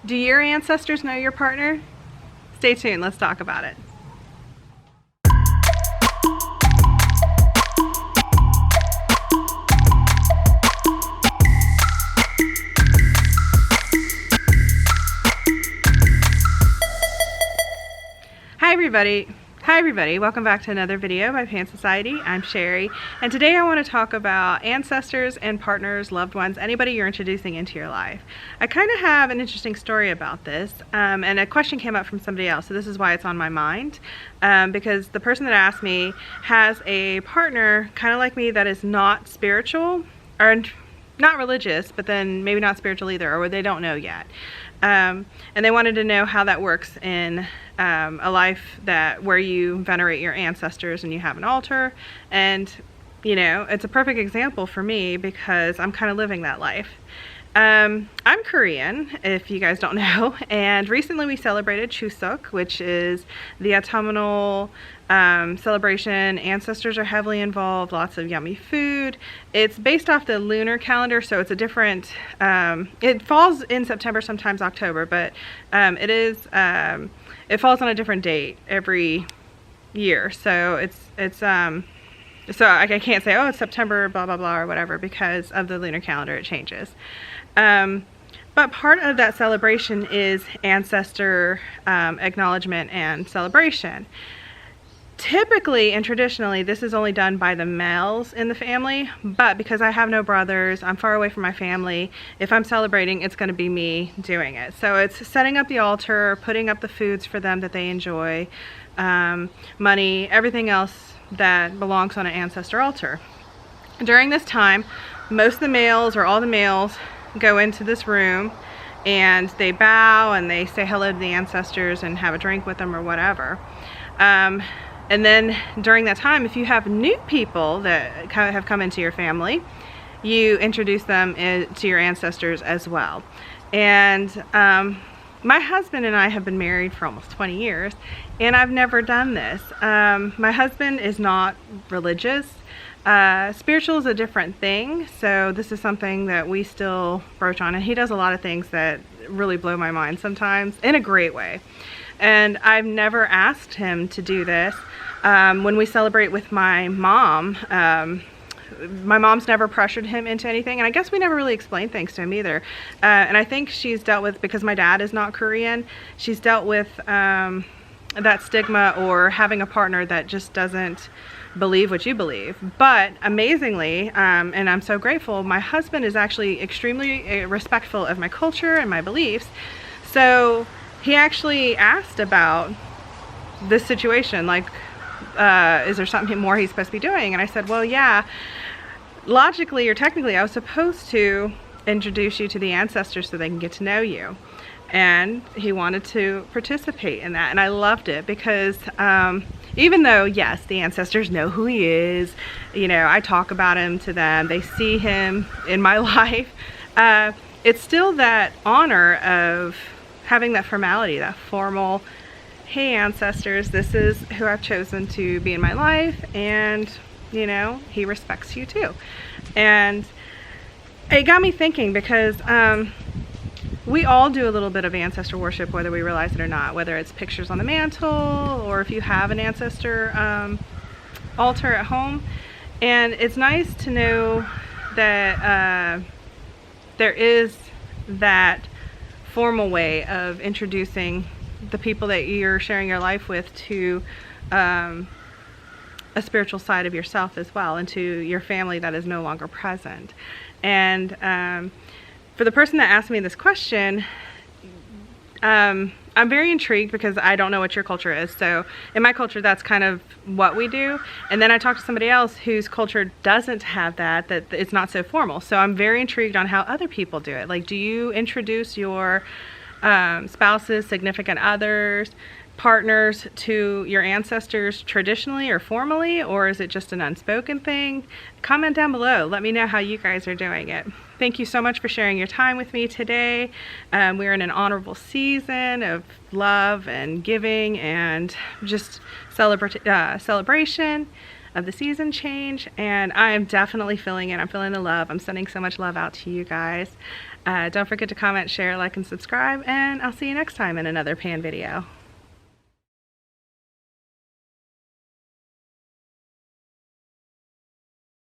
Do your ancestors know your partner? Stay tuned, let's talk about it. Hi everybody, welcome back to another video by Pan Society. I'm Cherie, and today I want to talk about ancestors and partners, loved ones, anybody you're introducing into your life. I kind of have an interesting story about this, and a question came up from somebody else, so this is why it's on my mind, because the person that asked me has a partner kind of like me that is not spiritual, or not religious, but then maybe not spiritual either, or they don't know yet. And they wanted to know how that works in a life where you venerate your ancestors and you have an altar. And you know, it's a perfect example for me because I'm kind of living that life. I'm Korean, if you guys don't know, and recently we celebrated Chuseok, which is the autumnal celebration. Ancestors are heavily involved, lots of yummy food. It's based off the lunar calendar, so it's a different, it falls in September, sometimes October, but it falls on a different date every year. So so I can't say, oh, it's September, blah, blah, blah, or whatever, because of the lunar calendar, it changes. But part of that celebration is ancestor acknowledgement and celebration. Typically and traditionally, this is only done by the males in the family, but because I have no brothers, I'm far away from my family, if I'm celebrating, it's going to be me doing it. So it's setting up the altar, putting up the foods for them that they enjoy, money, everything else that belongs on an ancestor altar. During this time, most of the males, or all the males, go into this room and they bow and they say hello to the ancestors and have a drink with them or whatever. And then during that time, if you have new people that have come into your family, you introduce them to your ancestors as well. And my husband and I have been married for almost 20 years, and I've never done this. My husband is not religious. Spiritual is a different thing, so this is something that we still broach on, and he does a lot of things that really blow my mind sometimes, in a great way. And I've never asked him to do this. When we celebrate with my mom, my mom's never pressured him into anything, and I guess we never really explained things to him either. And I think she's dealt with, because my dad is not Korean, she's dealt with that stigma, or having a partner that just doesn't believe what you believe. But amazingly, and I'm so grateful, my husband is actually extremely respectful of my culture and my beliefs. So he actually asked about this situation, like, is there something more he's supposed to be doing? And I said, well, yeah, logically or technically I was supposed to introduce you to the ancestors so they can get to know you. And he wanted to participate in that, and I loved it because even though, yes, the ancestors know who he is, you know, I talk about him to them, they see him in my life, it's still that honor of having that formality, that formal, hey ancestors, this is who I've chosen to be in my life, and you know, he respects you too. And it got me thinking, because we all do a little bit of ancestor worship, whether we realize it or not, whether it's pictures on the mantle, or if you have an ancestor altar at home. And it's nice to know that there is that formal way of introducing the people that you're sharing your life with to a spiritual side of yourself as well, and to your family that is no longer present. And for the person that asked me this question, I'm very intrigued because I don't know what your culture is. So in my culture, that's kind of what we do. And then I talked to somebody else whose culture doesn't have that it's not so formal. So I'm very intrigued on how other people do it. Like, do you introduce your spouses, significant others, partners to your ancestors traditionally or formally, or is it just an unspoken thing? Comment down below. Let me know how you guys are doing it. Thank you so much for sharing your time with me today. We're in an honorable season of love and giving and just celebration of the season change, and I am definitely feeling it. I'm feeling the love. I'm sending so much love out to you guys. Don't forget to comment, share, like, and subscribe, and I'll see you next time in another pan video.